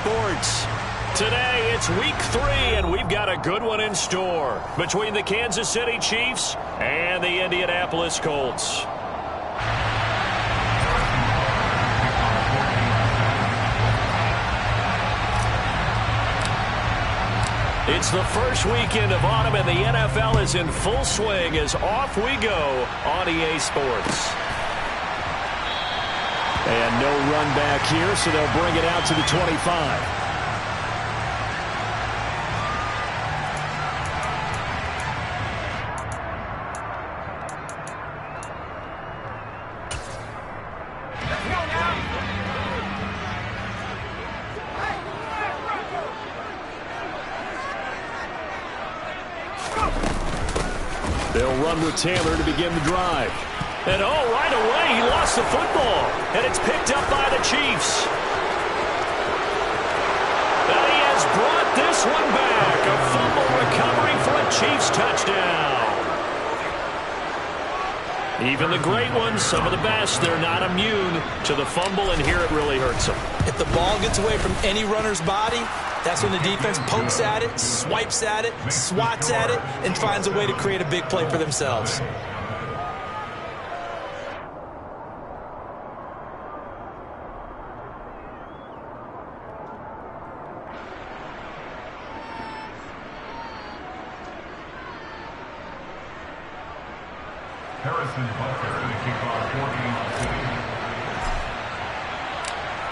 Sports. Today, it's week 3, and we've got a good one in store between the Kansas City Chiefs and the Indianapolis Colts. It's the first weekend of autumn, and the NFL is in full swing as off we go on EA Sports. And no run back here, so they'll bring it out to the 25. They'll run with Taylor to begin the drive. And right away, he lost the football. And it's picked up by the Chiefs. And he has brought this one back. A fumble recovery for a Chiefs touchdown. Even the great ones, some of the best, they're not immune to the fumble, and here it really hurts them. If the ball gets away from any runner's body, that's when the defense pokes at it, swipes at it, swats at it, and finds a way to create a big play for themselves.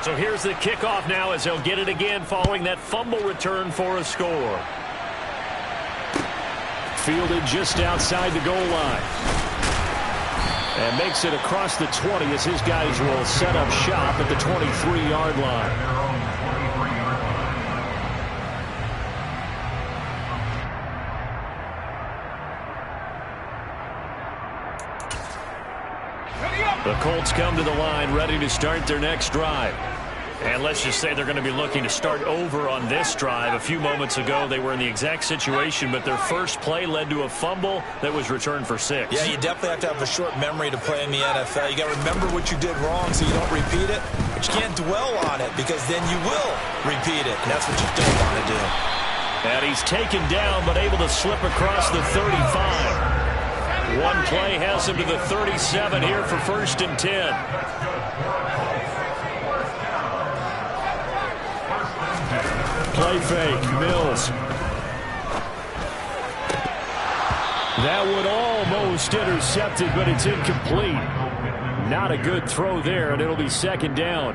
So here's the kickoff now as they'll get it again following that fumble return for a score. Fielded just outside the goal line. And makes it across the 20 as his guys will set up shop at the 23-yard line. The Colts come to the line ready to start their next drive. And let's just say they're going to be looking to start over on this drive. A few moments ago, they were in the exact situation, but their first play led to a fumble that was returned for 6. Yeah, you definitely have to have a short memory to play in the NFL. You got to remember what you did wrong so you don't repeat it, but you can't dwell on it because then you will repeat it, and that's what you don't want to do. And he's taken down but able to slip across the 35. One play has him to the 37 here for 1st and 10. Play fake, Mills. That one almost intercepted, but it's incomplete. Not a good throw there, and it'll be 2nd down.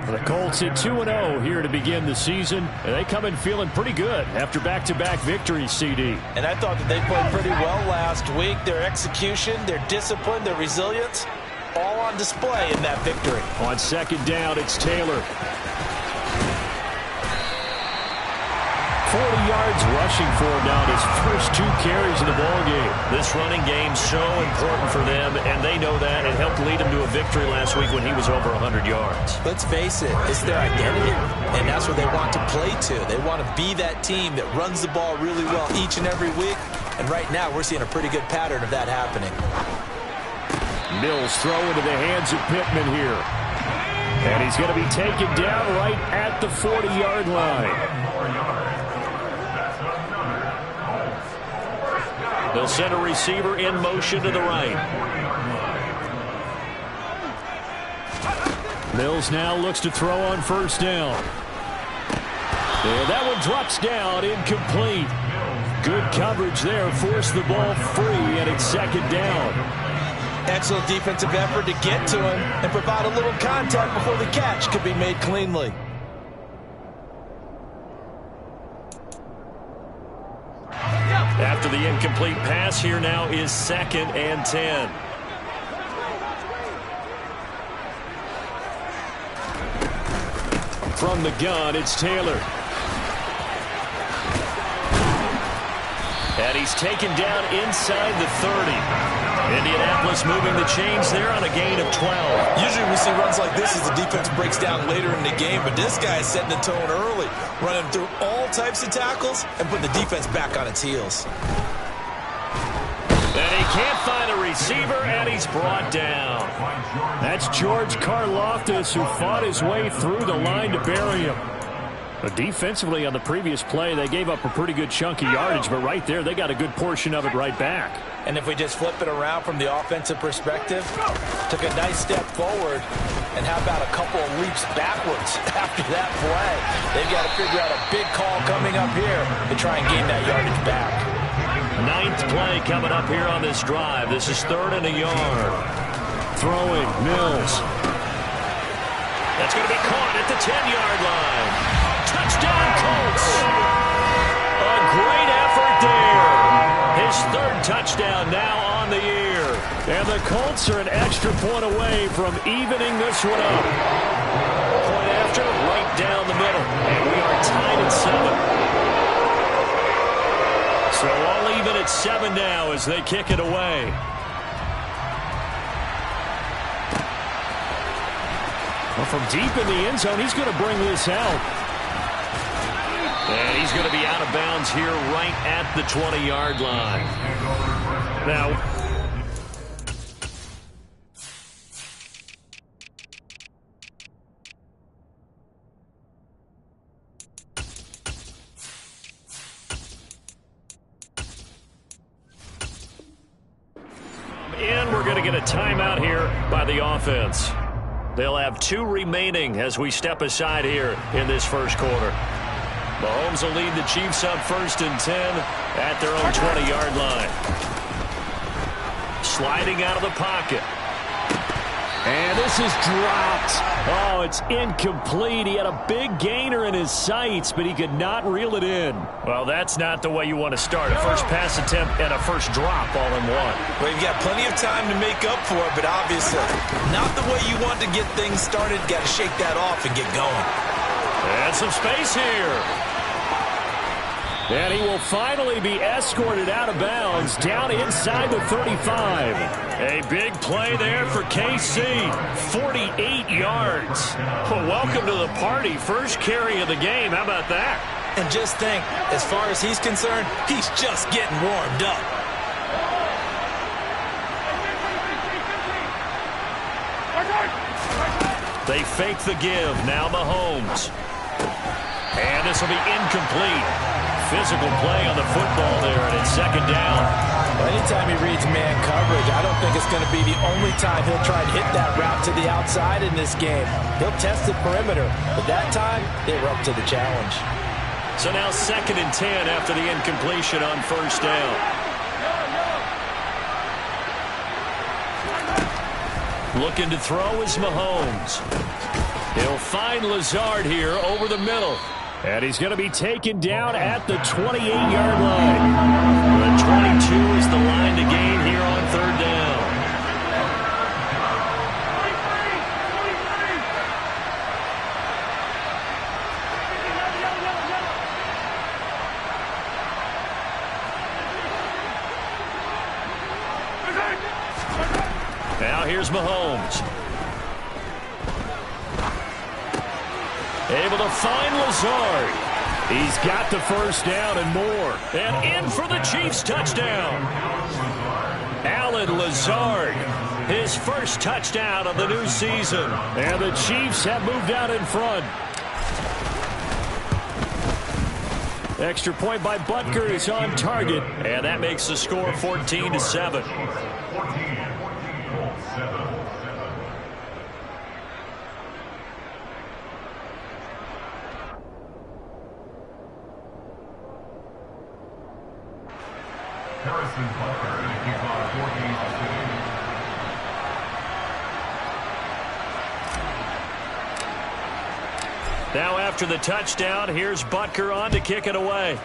The Colts at 2-0 here to begin the season. And they come in feeling pretty good after back-to-back victories, CD. And I thought that they played pretty well last week. Their execution, their discipline, their resilience, all on display in that victory. On 2nd down, it's Taylor. 40 yards rushing for him now in his first 2 carries in the ballgame. This running game's so important for them, and they know that. It helped lead him to a victory last week when he was over 100 yards. Let's face it, it's their identity, and that's what they want to play to. They want to be that team that runs the ball really well each and every week, and right now we're seeing a pretty good pattern of that happening. Mills throw into the hands of Pittman here. And he's going to be taken down right at the 40-yard line. They'll send a receiver in motion to the right. Mills now looks to throw on 1st down. And that one drops down, incomplete. Good coverage there, forced the ball free, and it's 2nd down. Excellent defensive effort to get to him and provide a little contact before the catch could be made cleanly. After the incomplete pass, here now is 2nd and 10. From the gun, it's Taylor. And he's taken down inside the 30. Indianapolis moving the chains there on a gain of 12. Usually we see runs like this as the defense breaks down later in the game, but this guy is setting the tone early, running through all types of tackles and putting the defense back on its heels. And he can't find a receiver, and he's brought down. That's George Karlaftis, who fought his way through the line to bury him. But defensively on the previous play, they gave up a pretty good chunk of yardage, but right there, they got a good portion of it right back. And if we just flip it around from the offensive perspective, took a nice step forward, and how about a couple of leaps backwards after that play? They've got to figure out a big call coming up here to try and gain that yardage back. 9th play coming up here on this drive. This is 3rd and a yard. Throwing, Mills. That's going to be caught at the 10-yard line. Touchdown, Colts. A great effort there. His 3rd touchdown now on the year. And the Colts are an extra point away from evening this one up. Point after, right down the middle. And we are tied at 7. So all even at 7 now as they kick it away. Well, from deep in the end zone, he's going to bring this out. And he's going to be out of bounds here right at the 20-yard line. Now, and we're going to get a timeout here by the offense. They'll have 2 remaining as we step aside here in this first quarter. Mahomes will lead the Chiefs up 1st and 10 at their own 20-yard line. Sliding out of the pocket. And this is dropped. Oh, it's incomplete. He had a big gainer in his sights, but he could not reel it in. Well, that's not the way you want to start. A first pass attempt and a first drop all in one. Well, you've got plenty of time to make up for it, but obviously not the way you want to get things started. Got to shake that off and get going. And some space here. And he will finally be escorted out of bounds down inside the 35. A big play there for KC. 48 yards. Well, welcome to the party. First carry of the game. How about that? And just think, as far as he's concerned, he's just getting warmed up. They fake the give. Now Mahomes. And this will be incomplete. Physical play on the football there, and it's 2nd down. Well, anytime he reads man coverage, I don't think it's going to be the only time he'll try and hit that route to the outside in this game. He'll test the perimeter, but that time, they were up to the challenge. So now 2nd and 10 after the incompletion on 1st down. Looking to throw is Mahomes. He'll find Lazard here over the middle. And he's going to be taken down at the 28-yard line. The 22 is the line to gain here on 3rd down. Now here's Mahomes. Able to find Lazard. He's got the 1st down and more. And in for the Chiefs touchdown. Alan Lazard, his 1st touchdown of the new season. And the Chiefs have moved out in front. Extra point by Butker is on target. And that makes the score 14-7. Now after the touchdown, here's Butker on to kick it away.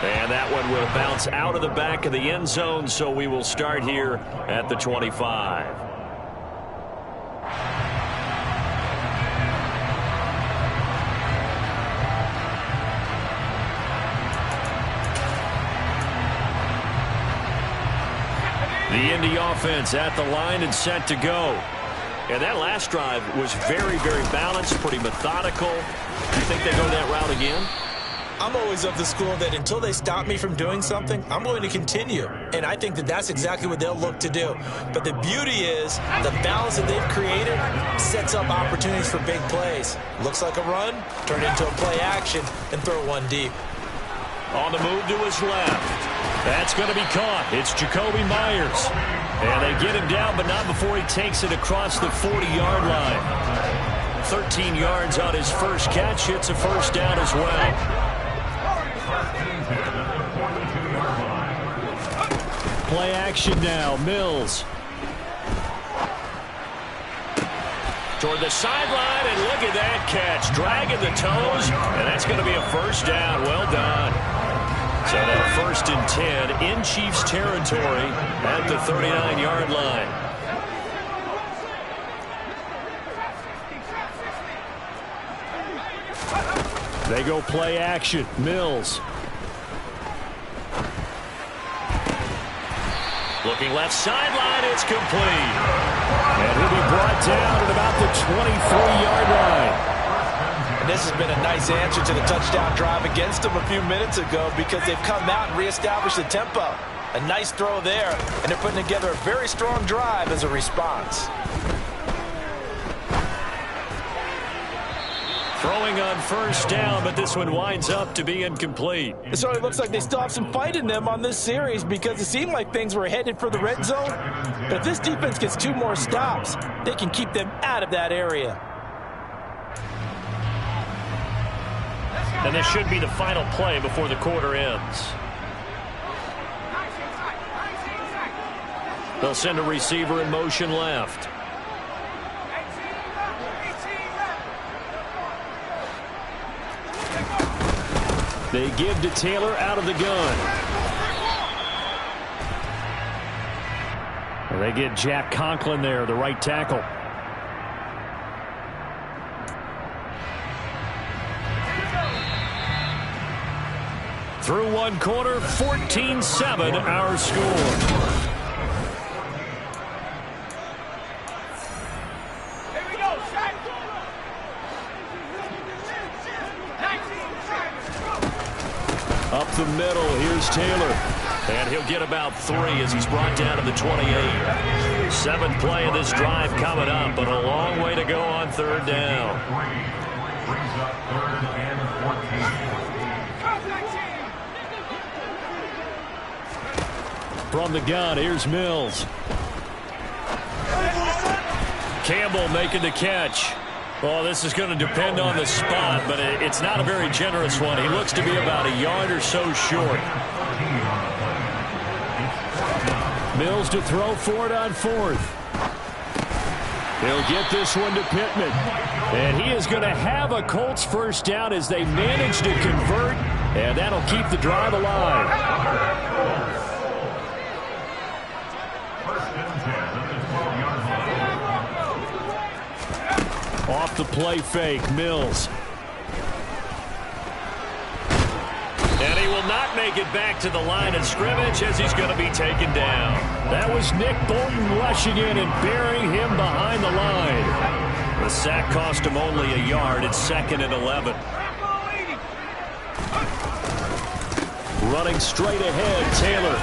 And that one will bounce out of the back of the end zone, so we will start here at the 25. The Indy offense at the line and set to go. And that last drive was very, very balanced, pretty methodical. You think they go that route again? I'm always of the school that until they stop me from doing something, I'm going to continue. And I think that that's exactly what they'll look to do. But the beauty is the balance that they've created sets up opportunities for big plays. Looks like a run, turn it into a play action, and throw one deep. On the move to his left. That's going to be caught. It's Jacoby Myers. And they get him down, but not before he takes it across the 40-yard line. 13 yards on his first catch. It's a first down as well. Play action now. Mills. Toward the sideline, and look at that catch. Dragging the toes, and that's going to be a first down. Well done. So now 1st and 10 in Chiefs territory at the 39-yard line. They go play action. Mills. Looking left sideline, it's complete. And he'll be brought down at about the 23-yard line. And this has been a nice answer to the touchdown drive against them a few minutes ago because they've come out and reestablished the tempo. A nice throw there, and they're putting together a very strong drive as a response. Throwing on first down, but this one winds up to be incomplete. It certainly looks like they still have some fight in them on this series because it seemed like things were headed for the red zone. But if this defense gets 2 more stops, they can keep them out of that area. And this should be the final play before the quarter ends. They'll send a receiver in motion left. They give to Taylor out of the gun. And they get Jack Conklin there, the right tackle. Through one quarter, 14-7 our score. Up the middle, here's Taylor. And he'll get about 3 as he's brought down to the 28. 7th play of this drive coming up, but a long way to go on 3rd down. From the gun, here's Mills. Campbell making the catch. Well, this is going to depend on the spot, but it's not a very generous one. He looks to be about a yard or so short. Mills to throw for it on 4th. He'll get this one to Pittman. And he is going to have a Colts first down as they manage to convert, and that'll keep the drive alive. Off the play fake, Mills. And he will not make it back to the line of scrimmage as he's going to be taken down. That was Nick Bolton rushing in and burying him behind the line. The sack cost him only a yard. It's 2nd and 11. Running straight ahead, Taylor.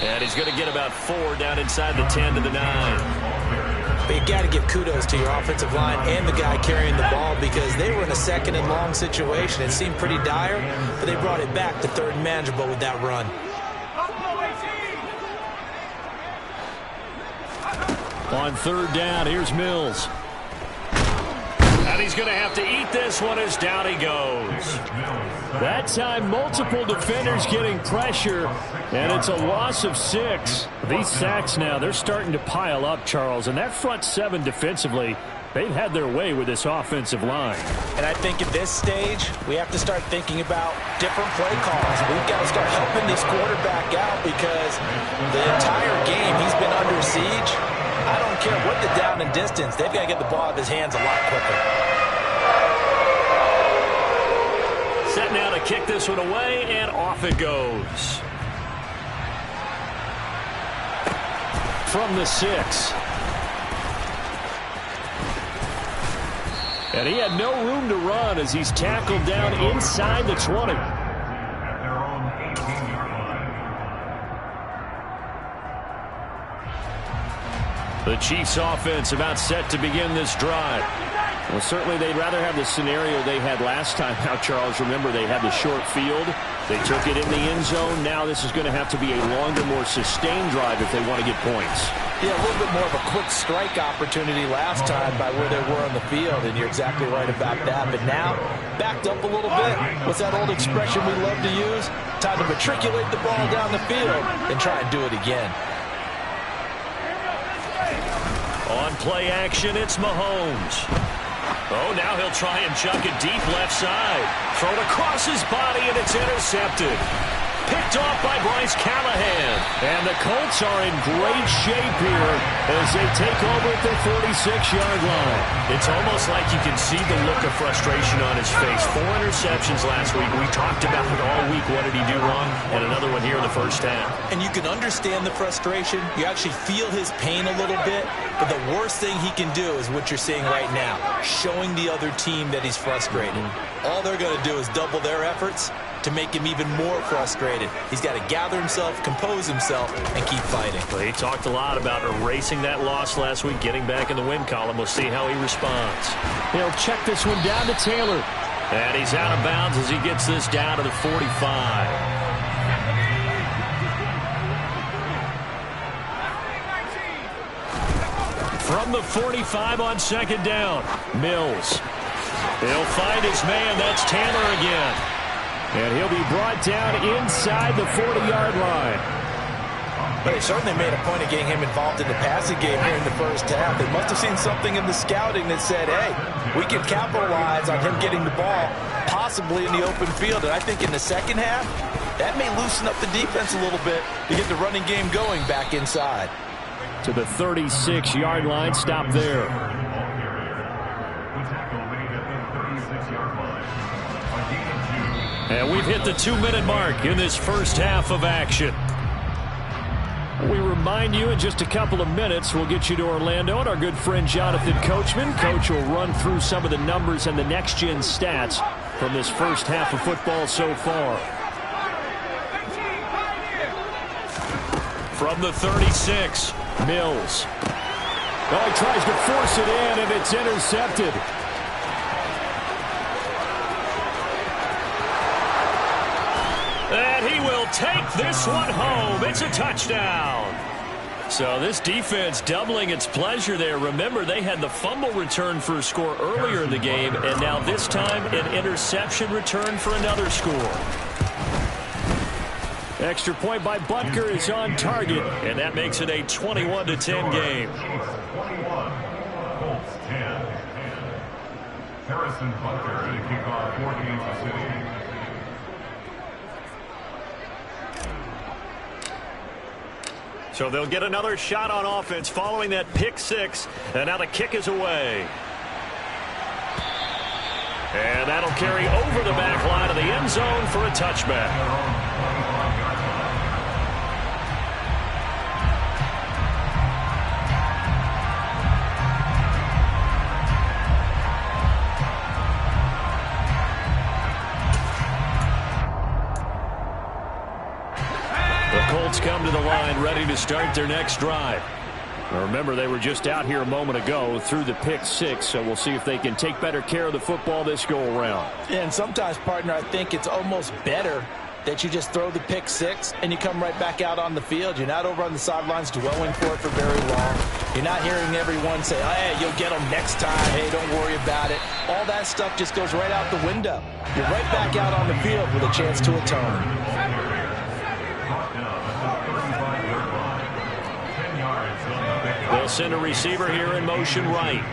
And he's going to get about 4 down inside the 10 to the 9. But you got to give kudos to your offensive line and the guy carrying the ball because they were in a 2nd and long situation. It seemed pretty dire, but they brought it back to 3rd and manageable with that run. On 3rd down, here's Mills. And he's going to have to eat this one as down he goes. That time, multiple defenders getting pressure, and it's a loss of 6. These sacks now, they're starting to pile up, Charles, and that front 7 defensively, they've had their way with this offensive line. And I think at this stage, we have to start thinking about different play calls. We've got to start helping this quarterback out because the entire game he's been under siege. I don't care what the down and distance, they've got to get the ball out of his hands a lot quicker. Set now to kick this one away, and off it goes. From the 6. And he had no room to run as he's tackled down inside the 20. The Chiefs offense about set to begin this drive. Well, certainly they'd rather have the scenario they had last time out, Charles. Remember, they had the short field. They took it in the end zone. Now this is going to have to be a longer, more sustained drive if they want to get points. Yeah, a little bit more of a quick strike opportunity last time by where they were on the field, and you're exactly right about that. But now, backed up a little bit. What's that old expression we love to use? Time to matriculate the ball down the field and try and do it again. On play action, it's Mahomes. Oh, now he'll try and chuck it deep left side. Thrown across his body, and it's intercepted. Picked off by Bryce Callahan. And the Colts are in great shape here as they take over at their 46-yard line. It's almost like you can see the look of frustration on his face. 4 interceptions last week. We talked about it all week. What did he do wrong? And another one here in the first half. And you can understand the frustration. You actually feel his pain a little bit. But the worst thing he can do is what you're seeing right now, showing the other team that he's frustrated. All they're going to do is double their efforts to make him even more frustrated. He's got to gather himself, compose himself, and keep fighting. Well, he talked a lot about erasing that loss last week, getting back in the win column. We'll see how he responds. He'll check this one down to Taylor. And he's out of bounds as he gets this down to the 45. From the 45 on second down, Mills. He'll find his man. That's Taylor again. And he'll be brought down inside the 40-yard line. But they certainly made a point of getting him involved in the passing game here in the first half. They must have seen something in the scouting that said, hey, we can capitalize on him getting the ball possibly in the open field. And I think in the second half, that may loosen up the defense a little bit to get the running game going back inside. To the 36-yard line, stop there. And we've hit the 2-minute mark in this first half of action. We remind you in just a couple of minutes, we'll get you to Orlando and our good friend Jonathan Coachman. Coach will run through some of the numbers and the next-gen stats from this first half of football so far. From the 36, Mills. Oh, he tries to force it in, and it's intercepted. And he will take this one home. It's a touchdown. So this defense doubling its pleasure there. Remember, they had the fumble return for a score earlier in the game, and now this time an interception return for another score. Extra point by Butker is on target, and that makes it a 21-10 game. Harrison Butker to kick off for Kansas City. So they'll get another shot on offense following that pick six, and now the kick is away. And that'll carry over the back line of the end zone for a touchback. Colts come to the line ready to start their next drive. Now remember, they were just out here a moment ago through the pick six, so we'll see if they can take better care of the football this go around. Yeah, and sometimes, partner, I think it's almost better that you just throw the pick six and you come right back out on the field. You're not over on the sidelines dwelling for it for very long. You're not hearing everyone say, oh, hey, you'll get them next time. Hey, don't worry about it. All that stuff just goes right out the window. You're right back out on the field with a chance to atone. They'll send a receiver here in motion right.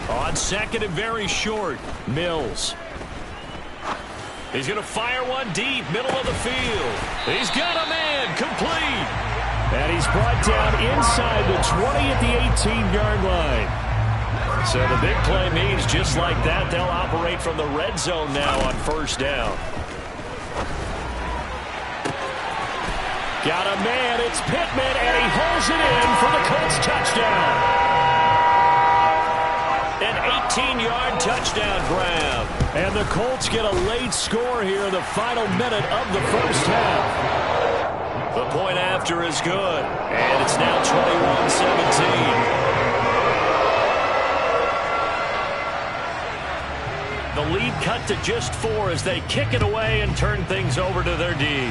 On second and very short, Mills. He's going to fire one deep, middle of the field. He's got a man, complete. And he's brought down inside the 20 at the 18-yard line. So the big play means just like that, they'll operate from the red zone now on first down. Got a man, it's Pittman, and he holds it in for the Colts touchdown. An 17-yard touchdown grab. And the Colts get a late score here in the final minute of the first half. The point after is good, and it's now 21-17. The lead cut to just 4 as they kick it away and turn things over to their D.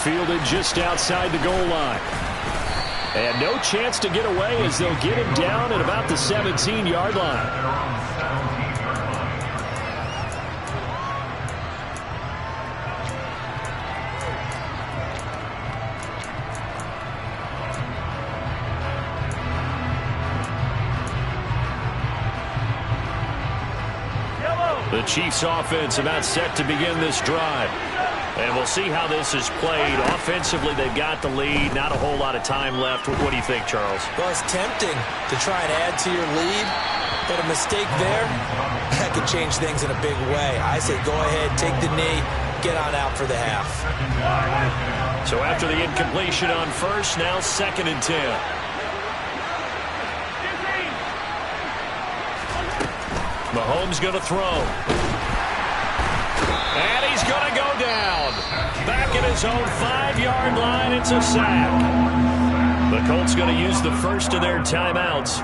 Fielded just outside the goal line. And no chance to get away as they'll get him down at about the 17-yard line. The Chiefs offense about set to begin this drive. And we'll see how this is played. Offensively, they've got the lead. Not a whole lot of time left. What do you think, Charles? Well, it's tempting to try and add to your lead, but a mistake there, that could change things in a big way. I say go ahead, take the knee, get on out for the half. So after the incompletion on first, now 2nd and 10. Mahomes going to throw. And he's going to go down. Back at his own 5-yard line, it's a sack. The Colts going to use the first of their timeouts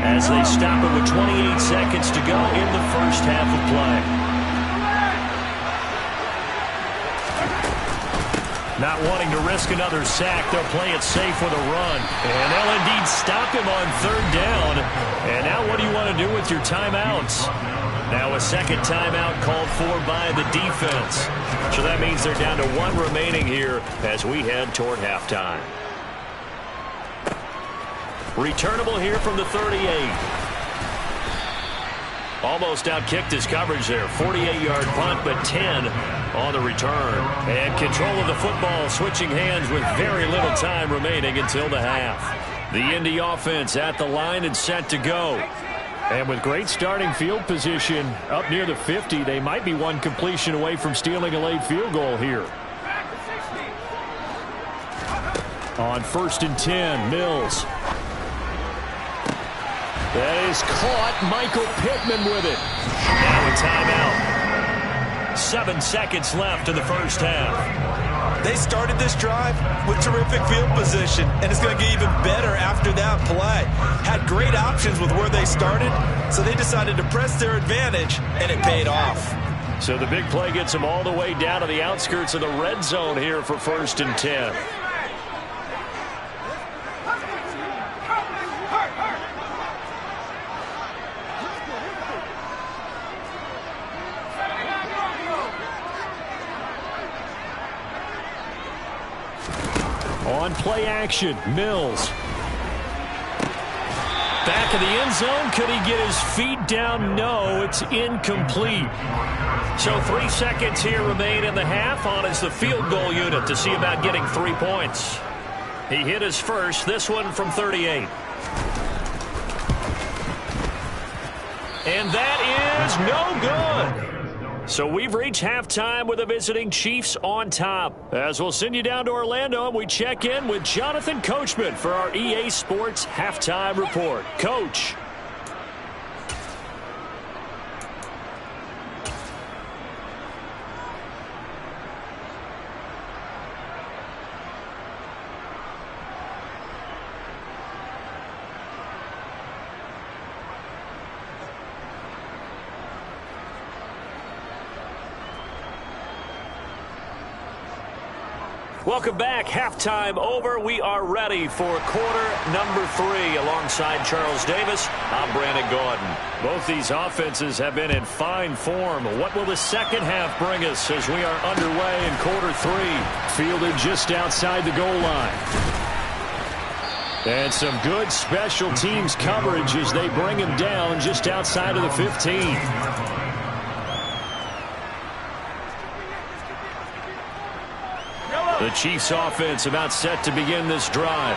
as they stop it with 28 seconds to go in the first half of play. Not wanting to risk another sack, they'll play it safe with a run. And they'll indeed stop him on 3rd down. And now what do you want to do with your timeouts? Now a second timeout called for by the defense. So that means they're down to 1 remaining here as we head toward halftime. Returnable here from the 38. Almost outkicked his coverage there. 48-yard punt, but 10 on the return. And control of the football, switching hands with very little time remaining until the half. The Indy offense at the line and set to go. And with great starting field position up near the 50, they might be one completion away from stealing a late field goal here. On 1st and 10, Mills. That is caught. Michael Pittman with it. Now a timeout. 7 seconds left in the first half. They started this drive with terrific field position, and it's going to get even better after that play. Had great options with where they started, so they decided to press their advantage, and it paid off. So the big play gets them all the way down to the outskirts of the red zone here for 1st and 10. On play action, Mills. Back of the end zone. Could he get his feet down? No, it's incomplete. So 3 seconds here remain in the half. On is the field goal unit to see about getting 3 points. He hit his first, this one from 38. And that is no good. So we've reached halftime with the visiting Chiefs on top. As we'll send you down to Orlando, and we check in with Jonathan Coachman for our EA Sports Halftime Report. Coach. Welcome back. Halftime over. We are ready for quarter number 3. Alongside Charles Davis, I'm Brandon Gordon. Both these offenses have been in fine form. What will the second half bring us as we are underway in quarter 3? Fielded just outside the goal line. And some good special teams coverage as they bring him down just outside of the 15. The Chiefs offense about set to begin this drive.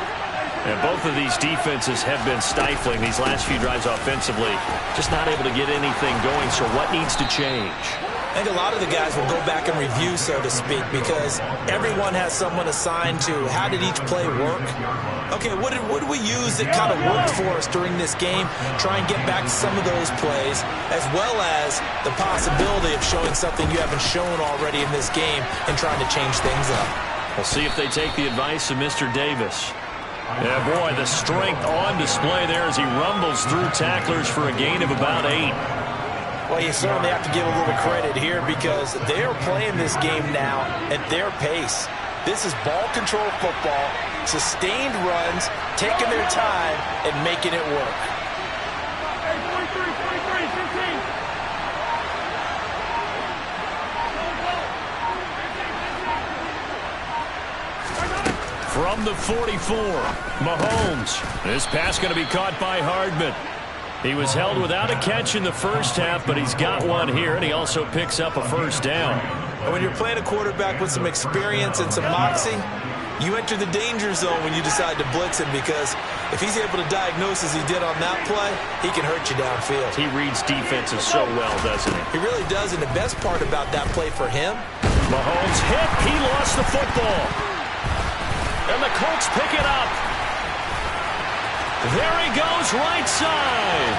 And both of these defenses have been stifling these last few drives offensively. Just not able to get anything going, so what needs to change? I think a lot of the guys will go back and review, so to speak, because everyone has someone assigned to how did each play work. Okay, what did we use that kind of worked for us during this game? Try and get back to some of those plays, as well as the possibility of showing something you haven't shown already in this game and trying to change things up. We'll see if they take the advice of Mr. Davis. Yeah, boy, the strength on display there as he rumbles through tacklers for a gain of about 8. Well, you certainly have to give a little credit here because they are playing this game now at their pace. This is ball control football, sustained runs, taking their time and making it work. From the 44, Mahomes. This pass going to be caught by Hardman. He was held without a catch in the first half, but he's got one here, and he also picks up a first down. And when you're playing a quarterback with some experience and some moxie, you enter the danger zone when you decide to blitz him, because if he's able to diagnose as he did on that play, he can hurt you downfield. He reads defenses so well, doesn't he? He really does, and the best part about that play for him, Mahomes hit. He lost the football. And the Colts pick it up. There he goes, right side.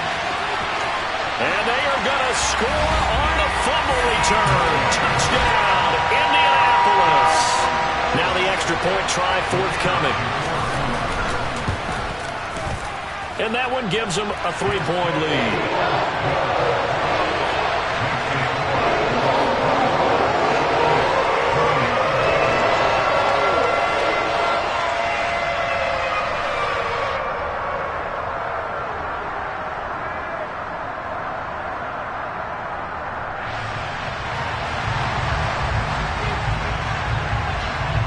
And they are going to score on a fumble return. Touchdown, Indianapolis. Now the extra point try forthcoming. And that one gives them a 3-point lead.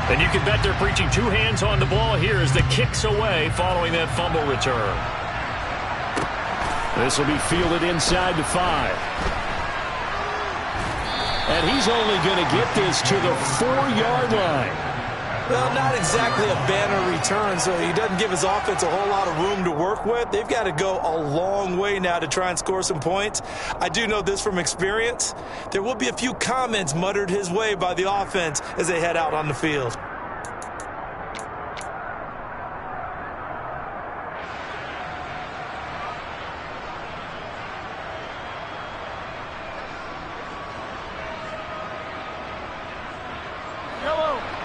And you can bet they're preaching two hands on the ball here as the kick's away following that fumble return. This will be fielded inside the 5. And he's only going to get this to the 4-yard line. Well, not exactly a banner return, so he doesn't give his offense a whole lot of room to work with. They've got to go a long way now to try and score some points. I do know this from experience. There will be a few comments muttered his way by the offense as they head out on the field.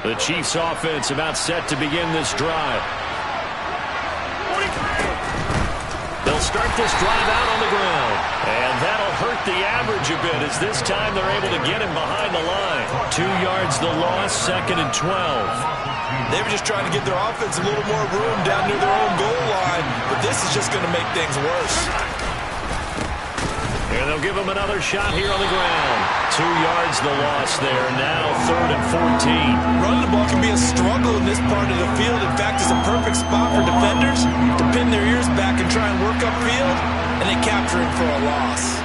The Chiefs offense about set to begin this drive. They'll start this drive out on the ground. And that'll hurt the average a bit as this time they're able to get him behind the line. 2 yards the loss, 2nd and 12. They were just trying to give their offense a little more room down near their own goal line, but this is just going to make things worse. And they'll give him another shot here on the ground. 2 yards the loss there. Now 3rd and 14. Running the ball can be a struggle in this part of the field. In fact, it's a perfect spot for defenders to pin their ears back and try and work upfield, and they capture him for a loss.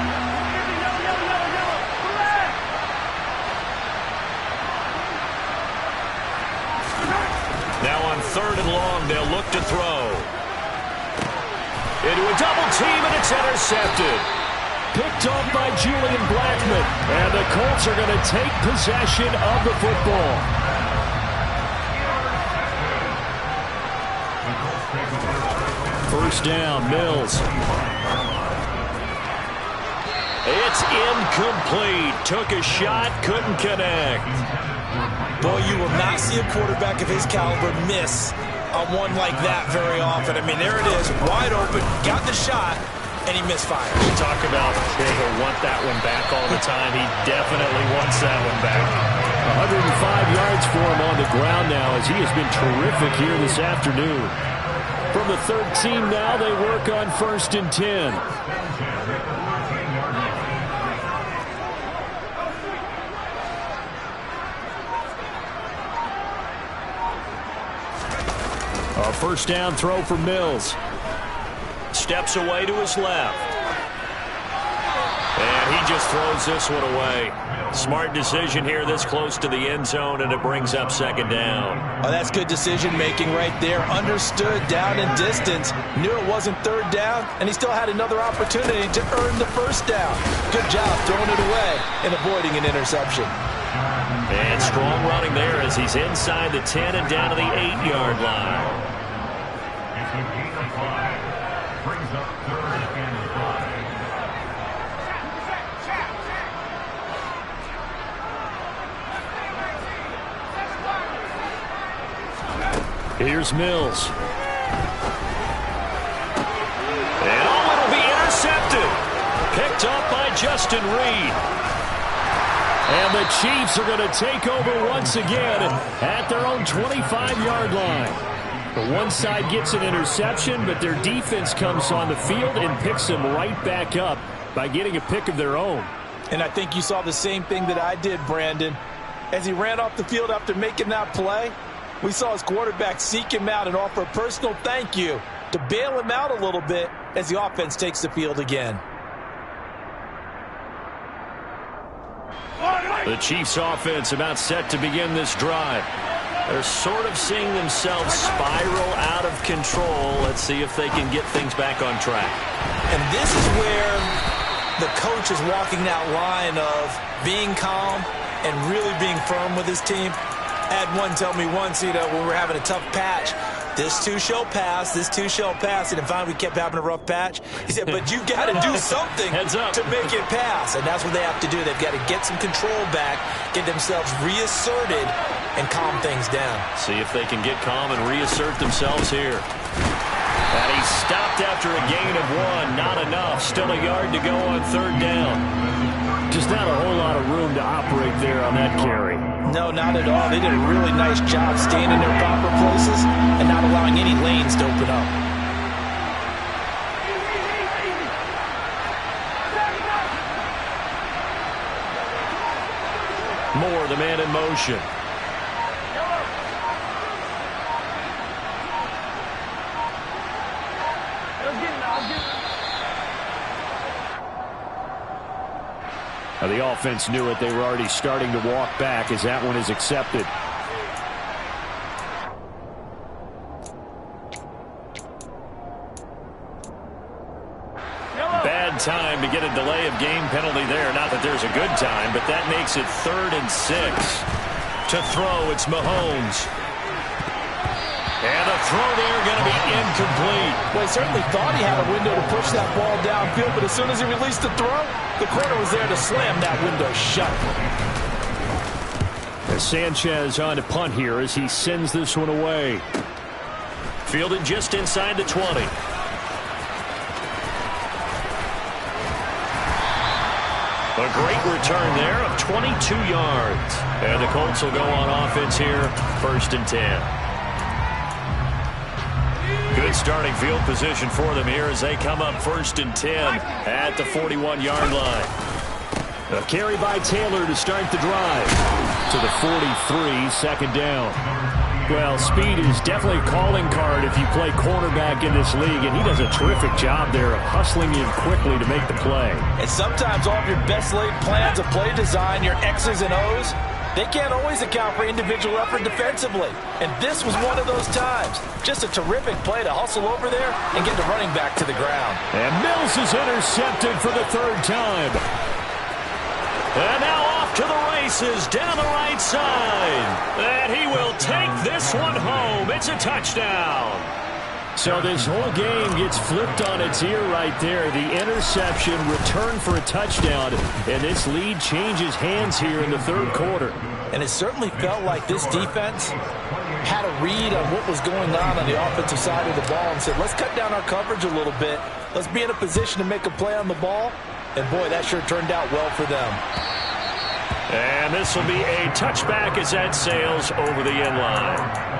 Now on 3rd and long, they'll look to throw. Into a double team, and it's intercepted. Picked off by Julian Blackman. And the Colts are going to take possession of the football. First down, Mills. It's incomplete. Took a shot, couldn't connect. Boy, you will not see a quarterback of his caliber miss on one like that very often. I mean, there it is, wide open, got the shot, and he misfired. We talk about he'll want that one back all the time. He definitely wants that one back. 105 yards for him on the ground now as he has been terrific here this afternoon. From the 13 now, they work on 1st and 10. A first down throw for Mills. Steps away to his left. And he just throws this one away. Smart decision here this close to the end zone, and it brings up second down. Oh, that's good decision-making right there. Understood down and distance. Knew it wasn't third down, and he still had another opportunity to earn the first down. Good job throwing it away and avoiding an interception. And strong running there as he's inside the 10 and down to the 8-yard line. It's a gain of 5. Brings up third and 5. Here's Mills. And it'll be intercepted. Picked up by Justin Reed. And the Chiefs are going to take over once again at their own 25-yard line. The one side gets an interception, but their defense comes on the field and picks them right back up by getting a pick of their own. And I think you saw the same thing that I did, Brandon. As he ran off the field after making that play, we saw his quarterback seek him out and offer a personal thank you to bail him out a little bit as the offense takes the field again. The Chiefs offense about set to begin this drive. They're sort of seeing themselves spiral out of control. Let's see if they can get things back on track. And this is where the coach is walking that line of being calm and really being firm with his team. I had one tell me once, when we were having a tough patch, this too shall pass, this too shall pass. And finally, we kept having a rough patch. He said, but you got to do something to make it pass. And that's what they have to do. They've got to get some control back, get themselves reasserted, and calm things down. See if they can get calm and reassert themselves here. And he stopped after a gain of 1. Not enough. Still a yard to go on third down. Just not a whole lot of room to operate there on that carry. No, not at all. They did a really nice job staying in their proper places and not allowing any lanes to open up. Moore, the man in motion. Now the offense knew it. They were already starting to walk back as that one is accepted. Bad time to get a delay of game penalty there. Not that there's a good time, but that makes it 3rd and 6. To throw, it's Mahomes. And a throw there going to be incomplete. Well, he certainly thought he had a window to push that ball downfield, but as soon as he released the throw, the corner was there to slam that window shut. As Sanchez on to punt here as he sends this one away. Fielded just inside the 20. A great return there of 22 yards. And the Colts will go on offense here, 1st and 10. Good starting field position for them here as they come up 1st and 10 at the 41-yard line. A carry by Taylor to start the drive. To the 43, second down. Well, speed is definitely a calling card if you play cornerback in this league, and he does a terrific job there of hustling in quickly to make the play. And sometimes all of your best laid plans of play design, your X's and O's, they can't always account for individual effort defensively. And this was one of those times. Just a terrific play to hustle over there and get the running back to the ground. And Mills is intercepted for the 3rd time. And now off to the races down the right side. And he will take this one home. It's a touchdown. So this whole game gets flipped on its ear right there. The interception, return for a touchdown, and this lead changes hands here in the 3rd quarter. And it certainly felt like this defense had a read on what was going on the offensive side of the ball and said, let's cut down our coverage a little bit. Let's be in a position to make a play on the ball. And, boy, that sure turned out well for them. And this will be a touchback as that sails over the end line.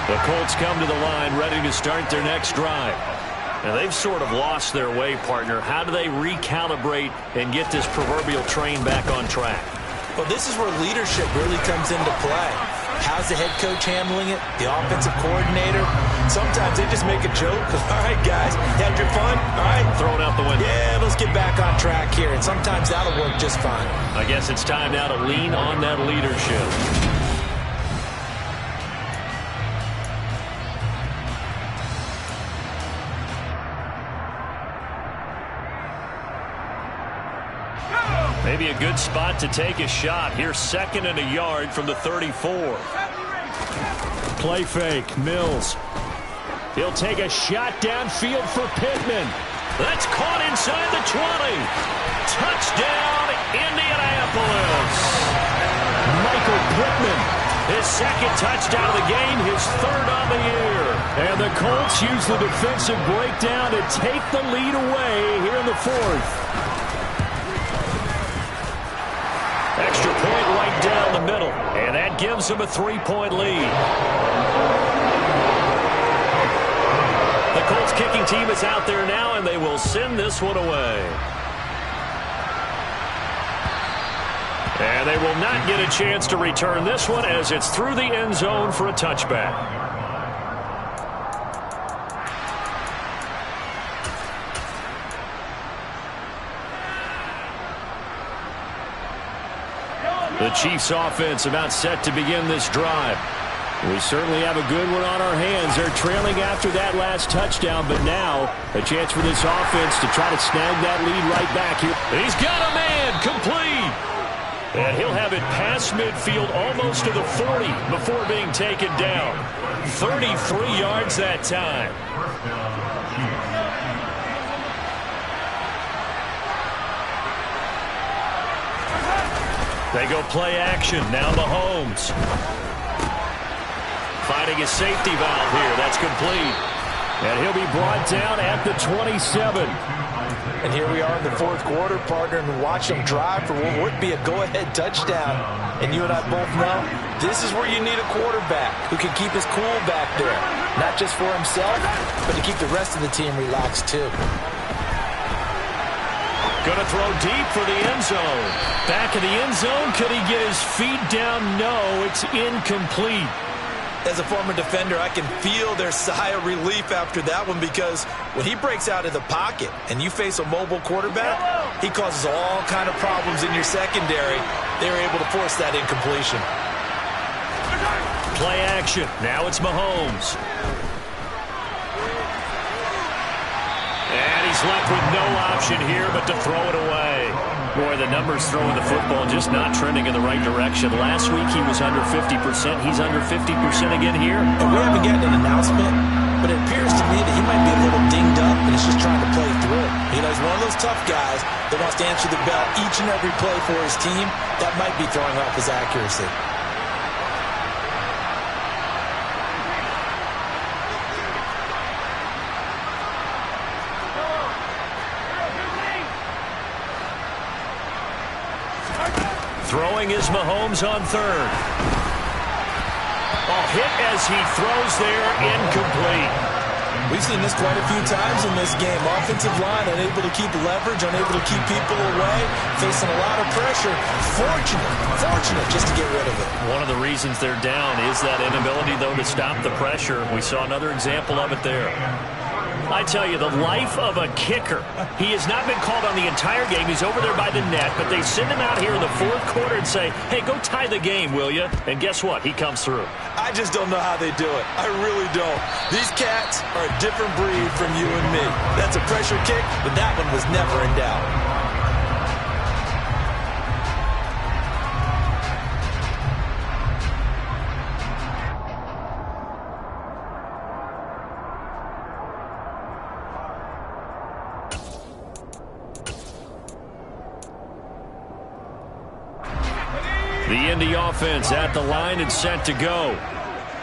The Colts come to the line ready to start their next drive. And they've sort of lost their way, partner. How do they recalibrate and get this proverbial train back on track? Well, this is where leadership really comes into play. How's the head coach handling it? The offensive coordinator? Sometimes they just make a joke. All right, guys, you had your fun? All right. Throw it out the window. Yeah, let's get back on track here. And sometimes that'll work just fine. I guess it's time now to lean on that leadership. Maybe a good spot to take a shot. Here's 2nd and a yard from the 34. Play fake, Mills. He'll take a shot downfield for Pittman. That's caught inside the 20. Touchdown, Indianapolis. Michael Pittman. His 2nd touchdown of the game, his 3rd on the year. And the Colts use the defensive breakdown to take the lead away here in the 4th. Extra point right down the middle, and that gives them a 3-point lead. The Colts kicking team is out there now, and they will send this one away. And they will not get a chance to return this one as it's through the end zone for a touchback. The Chiefs offense about set to begin this drive. We certainly have a good one on our hands. They're trailing after that last touchdown, but now a chance for this offense to try to snag that lead right back here. He's got a man, complete. And he'll have it past midfield almost to the 40 before being taken down. 33 yards that time. They go play action. Now Mahomes. Finding his safety valve here. That's complete. And he'll be brought down at the 27. And here we are in the 4th quarter, partner, and watch them drive for what would be a go-ahead touchdown. And you and I both know this is where you need a quarterback who can keep his cool back there. Not just for himself, but to keep the rest of the team relaxed too. Going to throw deep for the end zone. Back in the end zone. Could he get his feet down? No, it's incomplete. As a former defender, I can feel their sigh of relief after that one, because when he breaks out of the pocket and you face a mobile quarterback, he causes all kind of problems in your secondary. They were able to force that incompletion. Play action. Now it's Mahomes. And he's left with no option here but to throw it away. Boy, the numbers throwing the football just not trending in the right direction. Last week he was under 50%. He's under 50% again here. And we haven't gotten an announcement, but it appears to me that he might be a little dinged up and is just trying to play through it. You know, he's one of those tough guys that wants to answer the bell each and every play for his team. That might be throwing off his accuracy. Throwing is Mahomes on 3rd. A hit as he throws there, incomplete. We've seen this quite a few times in this game. Offensive line unable to keep leverage, unable to keep people away, facing a lot of pressure. Fortunate just to get rid of it. One of the reasons they're down is that inability, though, to stop the pressure. We saw another example of it there. I tell you, the life of a kicker. He has not been called on the entire game. He's over there by the net, but they send him out here in the 4th quarter and say, hey, go tie the game, will you? And guess what? He comes through. I just don't know how they do it. I really don't. These cats are a different breed from you and me. That's a pressure kick, but that one was never in doubt. The Indy offense at the line and set to go.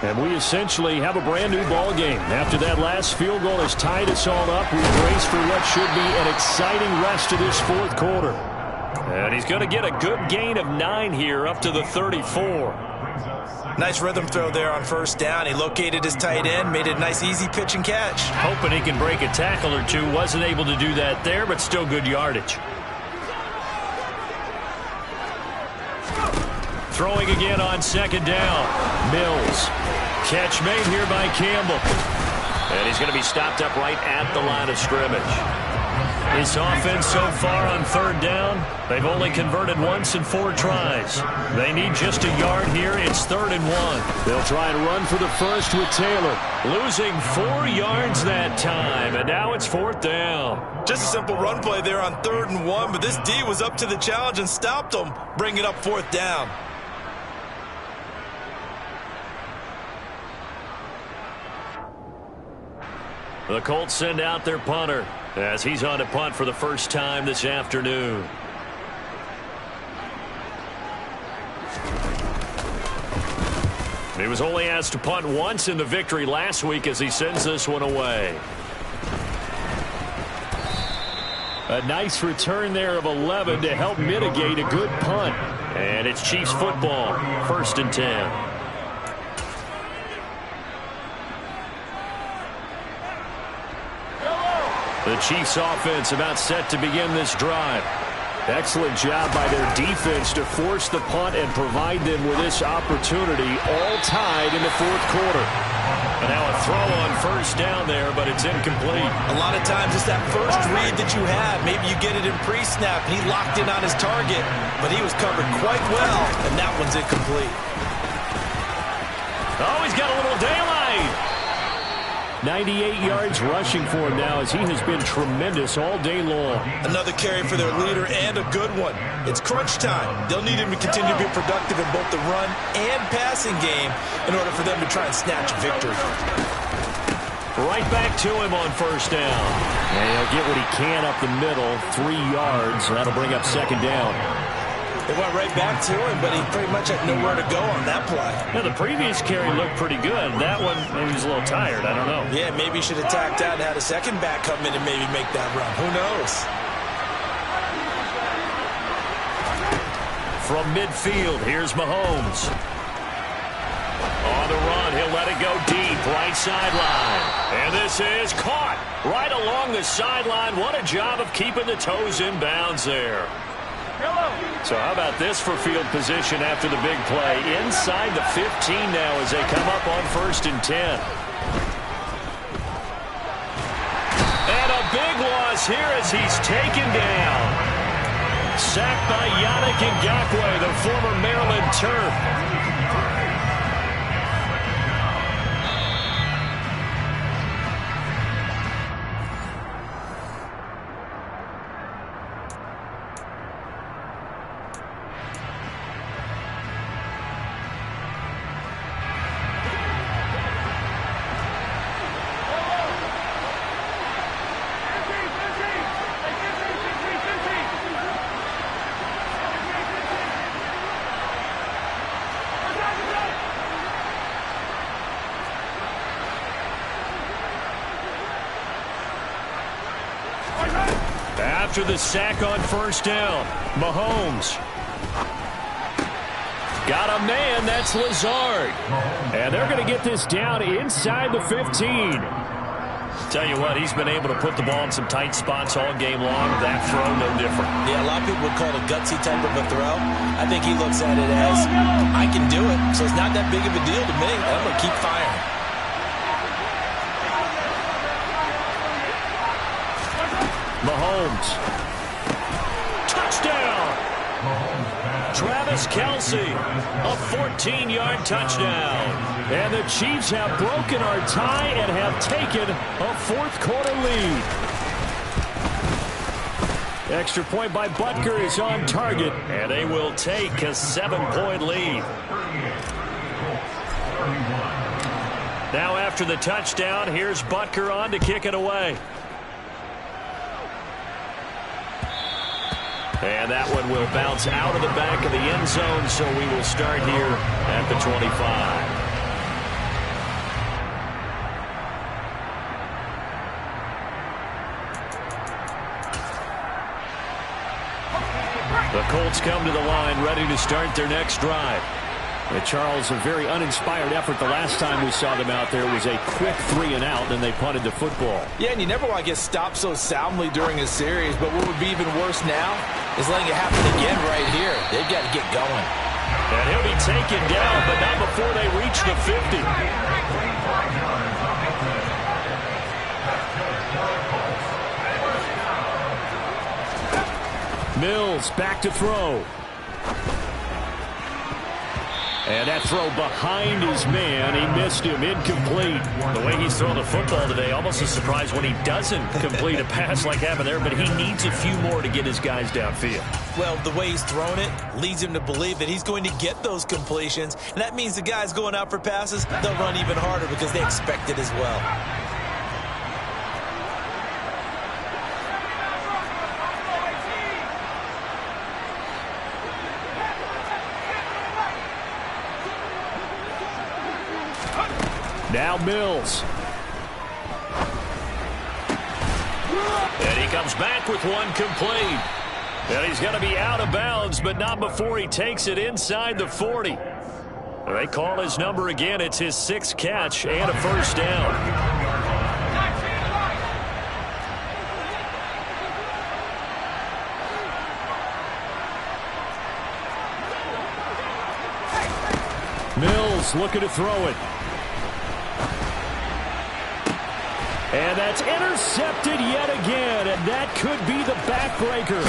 And we essentially have a brand new ball game. After that last field goal has tied us all up, we brace for what should be an exciting rest of this 4th quarter. And he's going to get a good gain of 9 here up to the 34. Nice rhythm throw there on first down. He located his tight end, made it a nice easy pitch and catch. Hoping he can break a tackle or two. Wasn't able to do that there, but still good yardage. Throwing again on second down. Mills. Catch made here by Campbell. And he's going to be stopped up right at the line of scrimmage. This offense so far on third down, they've only converted once in 4 tries. They need just a yard here. It's 3rd and 1. They'll try and run for the first with Taylor. Losing 4 yards that time, and now it's 4th down. Just a simple run play there on 3rd and 1, but this D was up to the challenge and stopped him, bringing up 4th down. The Colts send out their punter as he's on to punt for the first time this afternoon. He was only asked to punt once in the victory last week as he sends this one away. A nice return there of 11 to help mitigate a good punt. And it's Chiefs football, 1st and 10. The Chiefs offense about set to begin this drive. Excellent job by their defense to force the punt and provide them with this opportunity, all tied in the 4th quarter. And now a throw on first down there, but it's incomplete. A lot of times it's that first read that you have. Maybe you get it in pre-snap. He locked in on his target, but he was covered quite well, and that one's incomplete. Oh, he's got a little daylight. 98 yards rushing for him now as he has been tremendous all day long. Another carry for their leader and a good one. It's crunch time. They'll need him to continue to be productive in both the run and passing game in order for them to try and snatch a victory. Right back to him on first down. And he'll get what he can up the middle, 3 yards. That'll bring up 2nd down. They went right back to him, but he pretty much had nowhere to go on that play. Yeah, the previous carry looked pretty good. That one, maybe he's a little tired. I don't know. Yeah, maybe he should have tacked out and had a second back come in and maybe make that run. Who knows? From midfield, here's Mahomes. On the run, he'll let it go deep, right sideline. And this is caught right along the sideline. What a job of keeping the toes in bounds there. So how about this for field position after the big play? Inside the 15 now as they come up on 1st and 10. And a big loss here as he's taken down. Sacked by Yannick Ngakoue, the former Maryland Terp. After the sack on first down, Mahomes. Got a man, that's Lazard. And they're going to get this down inside the 15. Tell you what, he's been able to put the ball in some tight spots all game long. That throw, no different. Yeah, a lot of people would call it a gutsy type of a throw. I think he looks at it as, I can do it, so it's not that big of a deal to me. I'm going to keep firing. Mahomes. Touchdown! Travis Kelce, a 14-yard touchdown. And the Chiefs have broken our tie and have taken a 4th quarter lead. Extra point by Butker is on target. And they will take a 7-point lead. Now after the touchdown, here's Butker on to kick it away. And that one will bounce out of the back of the end zone, so we will start here at the 25. The Colts come to the line ready to start their next drive. But Charles, a very uninspired effort the last time we saw them out there. It was a quick 3-and-out, and they punted the football. Yeah, and you never want to get stopped so soundly during a series, but what would be even worse now is letting it happen again right here. They've got to get going. And he'll be taken down, but not before they reach the 50. Mills back to throw. And that throw behind his man. He missed him. Incomplete. The way he's throwing the football today, almost a surprise when he doesn't complete a pass like happened there, but he needs a few more to get his guys downfield. Well, the way he's thrown it leads him to believe that he's going to get those completions, and that means the guys going out for passes, they'll run even harder because they expect it as well. Now Mills. And he comes back with one complete. And he's going to be out of bounds, but not before he takes it inside the 40. They call his number again. It's his 6th catch and a first down. Mills looking to throw it. And that's intercepted yet again, and that could be the backbreaker.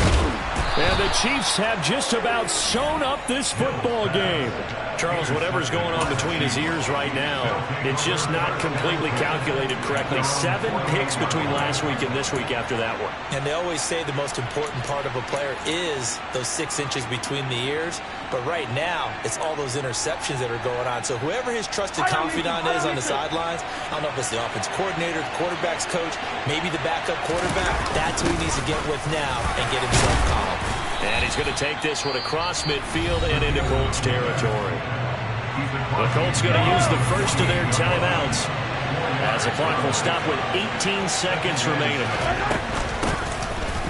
And the Chiefs have just about sewn up this football game. Charles, whatever's going on between his ears right now, it's just not completely calculated correctly. 7 picks between last week and this week after that one. And they always say the most important part of a player is those 6 inches between the ears. But right now, it's all those interceptions that are going on. So whoever his trusted confidant is on the sidelines, I don't know if it's the offense coordinator, the quarterback's coach, maybe the backup quarterback, that's who he needs to get with now and get himself calm. And he's going to take this one across midfield and into Colts territory. The Colts going to use the first of their timeouts as the clock will stop with 18 seconds remaining.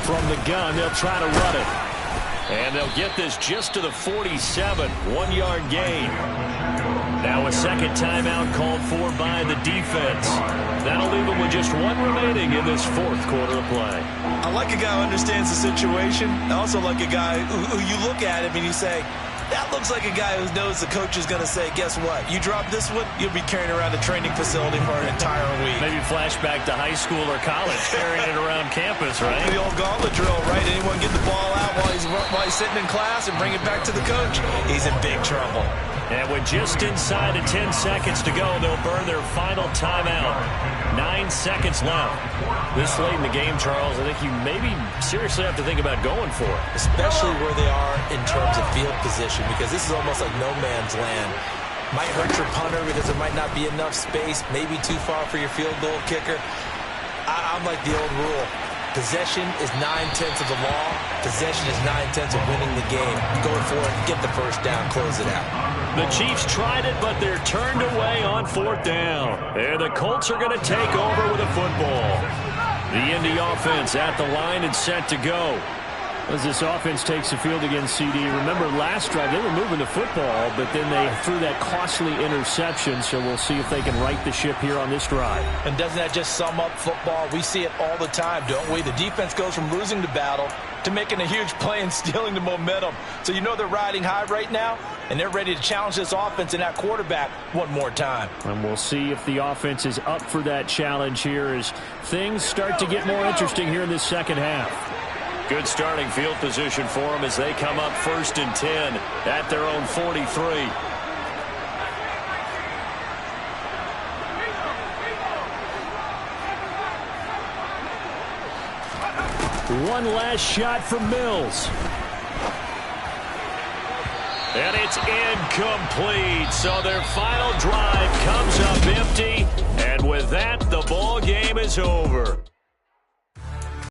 From the gun, they'll try to run it. And they'll get this just to the 47, 1-yard gain. Now a second timeout called for by the defense. That'll leave them with just 1 remaining in this 4th quarter of play. I like a guy who understands the situation. I also like a guy who you look at him and you say, that looks like a guy who knows the coach is going to say, guess what? You drop this one, you'll be carrying around a training facility for an entire week. Maybe flashback to high school or college, carrying it around campus, right? The old gauntlet drill, right? Anyone get the ball out while he's sitting in class and bring it back to the coach? He's in big trouble. And with just inside of 10 seconds to go, they'll burn their final timeout. 9 seconds left. This late in the game, Charles, I think you maybe seriously have to think about going for it. Especially where they are in terms of field position, because this is almost like no man's land. Might hurt your punter because there might not be enough space, maybe too far for your field goal kicker. I'm like the old rule. Possession is 9/10 of the law. Possession is 9/10 of winning the game. Go for it, get the first down, close it out. The Chiefs tried it, but they're turned away on 4th down. And the Colts are going to take over with a football. The Indy offense at the line and set to go. As this offense takes the field against CD, remember last drive they were moving the football, but then they threw that costly interception, so we'll see if they can right the ship here on this drive. And doesn't that just sum up football? We see it all the time, don't we? The defense goes from losing the battle to making a huge play and stealing the momentum. So you know they're riding high right now, and they're ready to challenge this offense and that quarterback one more time. And we'll see if the offense is up for that challenge here as things start to get more interesting here in this second half. Good starting field position for them as they come up 1st and 10 at their own 43. One last shot from Mills. And it's incomplete. So their final drive comes up empty. And with that, the ball game is over.